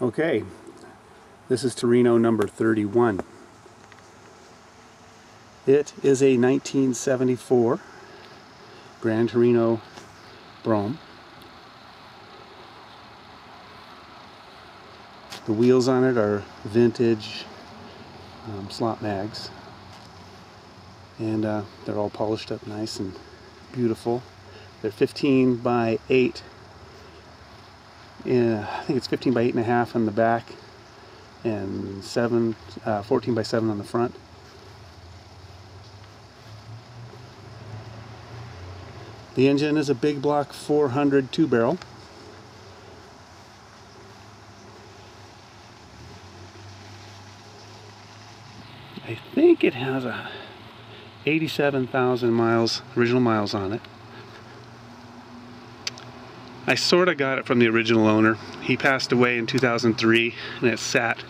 Okay, this is Torino number 31. It is a 1974 Gran Torino Brougham. The wheels on it are vintage slot mags, and they're all polished up nice and beautiful. They're 15 by 8. I think it's 15 by 8.5 on the back and 14 by 7 on the front. The engine is a big block 400 2-barrel. I think it has 87,000 miles, original miles on it. I sort of got it from the original owner. He passed away in 2003 and it sat,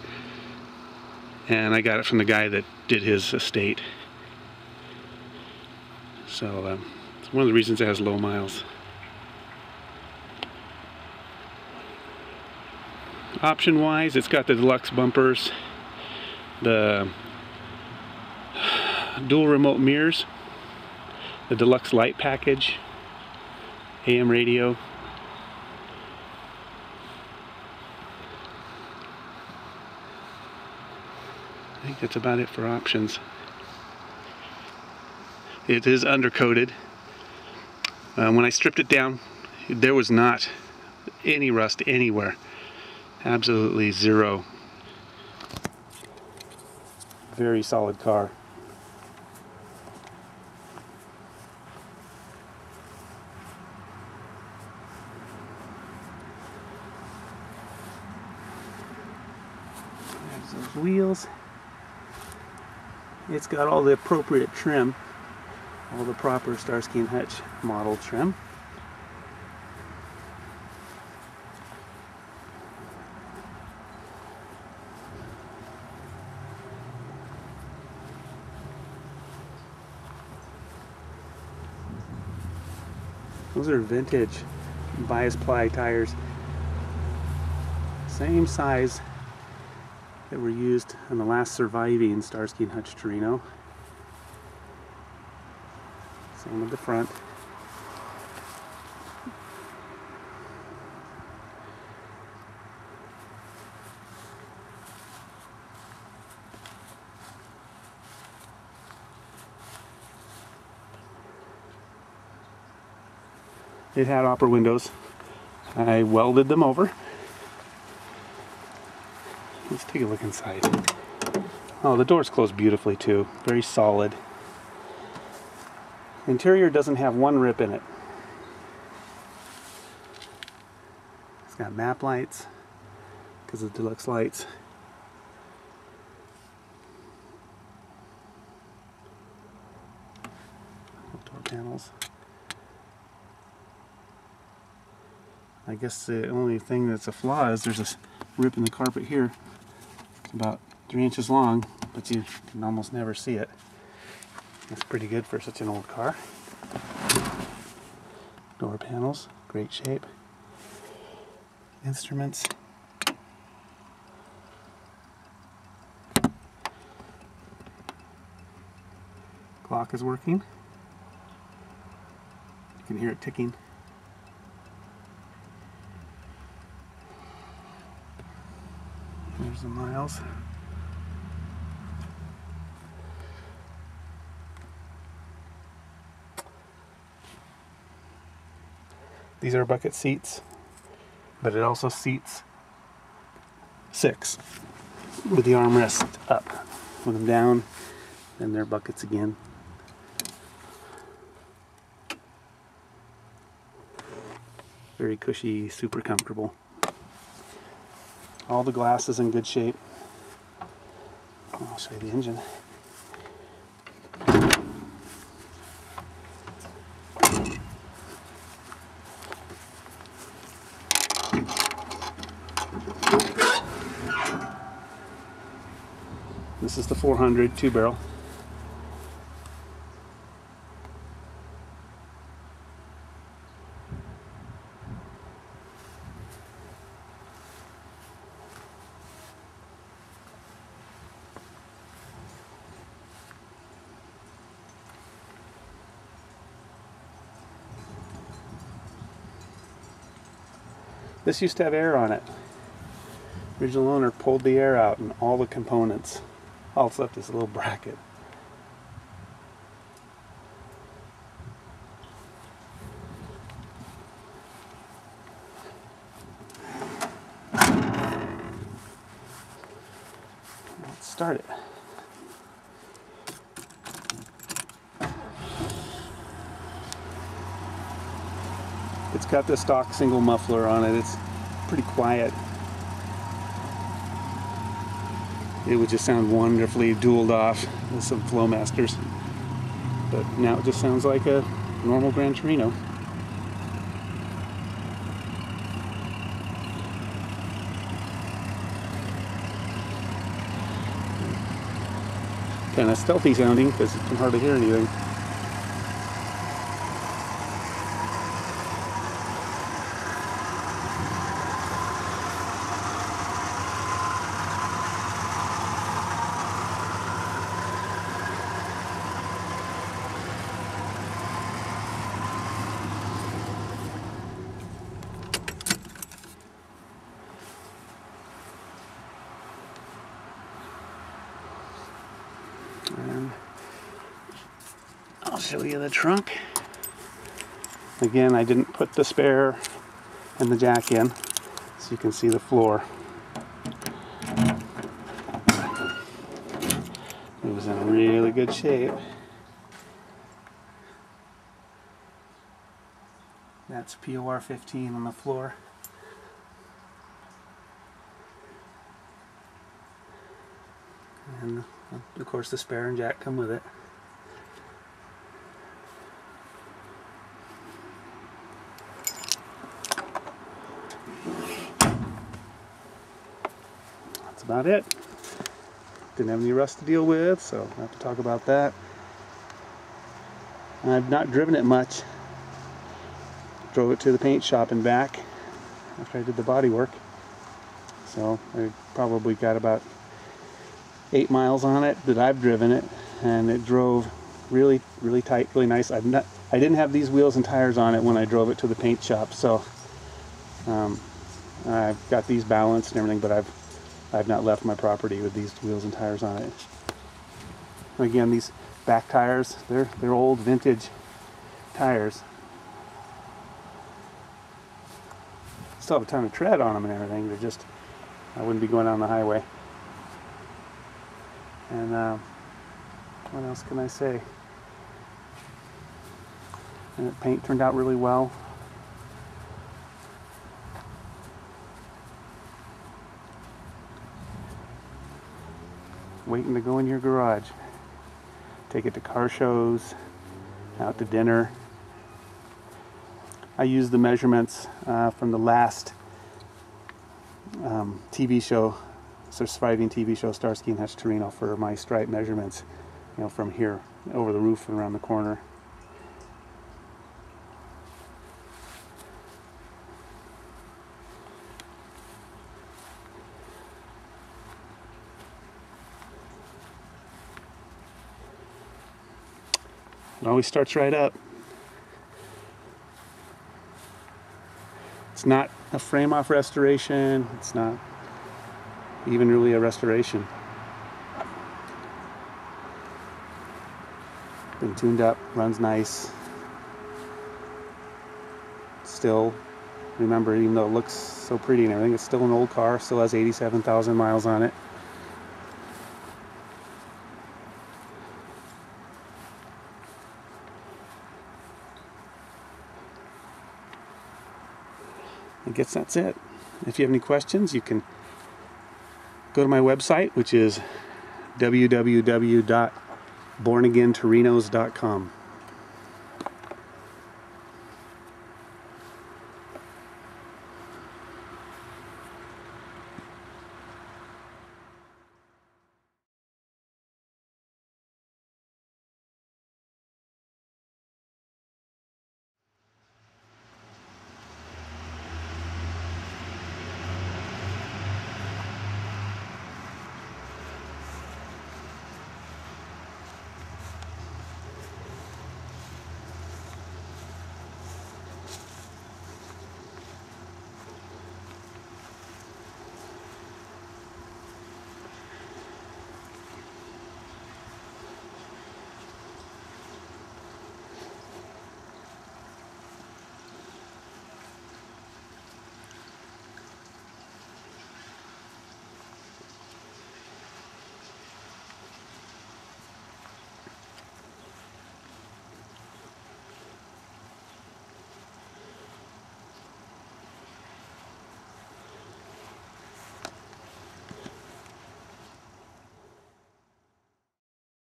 and I got it from the guy that did his estate. So it's one of the reasons it has low miles. Option wise, it's got the deluxe bumpers, the dual remote mirrors, the deluxe light package, AM radio. I think that's about it for options. It is undercoated. When I stripped it down, there was not any rust anywhere. Absolutely zero. Very solid car. There's those wheels. It's got all the appropriate trim, all the proper Starsky Hutch model trim. Those are vintage bias ply tires, same size that were used on the last surviving Starsky Hutch Torino. Same with the front. It had upper windows. I welded them over. Let's take a look inside. Oh, the doors close beautifully too. Very solid. Interior doesn't have one rip in it. It's got map lights because of deluxe lights. Door panels. I guess the only thing that's a flaw is there's a rip in the carpet here. It's about 3 inches long, but you can almost never see it. That's pretty good for such an old car. Door panels, great shape. Instruments. Clock is working. You can hear it ticking. There's the miles. These are bucket seats, but it also seats 6 with the armrest up. With them down, then they're buckets again. Very cushy, super comfortable. All the glass is in good shape. I'll show you the engine. This is the 400 2-barrel. This used to have air on it. Original owner pulled the air out and all the components. All that's left is a little bracket. Let's start it. It's got the stock single muffler on it. It's pretty quiet. It would just sound wonderfully dualed off with some Flowmasters. But now it just sounds like a normal Gran Torino. Kind of stealthy sounding because you can hardly hear anything. And I'll show you the trunk. Again, I didn't put the spare and the jack in, so you can see the floor. It was in really good shape. That's POR 15 on the floor. And of course the spare and jack come with it. That's about it. Didn't have any rust to deal with, so I have to talk about that. I've not driven it much. Drove it to the paint shop and back after I did the body work. So I probably got about 8 miles on it that I've driven it, and it drove really tight, really nice. I didn't have these wheels and tires on it when I drove it to the paint shop, so I've got these balanced and everything, but I've not left my property with these wheels and tires on it. Again, these back tires, they're old vintage tires. Still have a ton of tread on them and everything. They're just, I wouldn't be going down the highway. And what else can I say? And the paint turned out really well. Waiting to go in your garage. Take it to car shows, out to dinner. I used the measurements from the last TV show, surviving TV show, Starsky Hutch Torino, for my stripe measurements, you know, from here over the roof and around the corner. It always starts right up. It's not a frame-off restoration. It's not even really a restoration. Been tuned up, runs nice. Still, remember, even though it looks so pretty and everything, it's still an old car, still has 87,000 miles on it. I guess that's it. If you have any questions, you can go to my website, which is www.bornagaintorinos.com.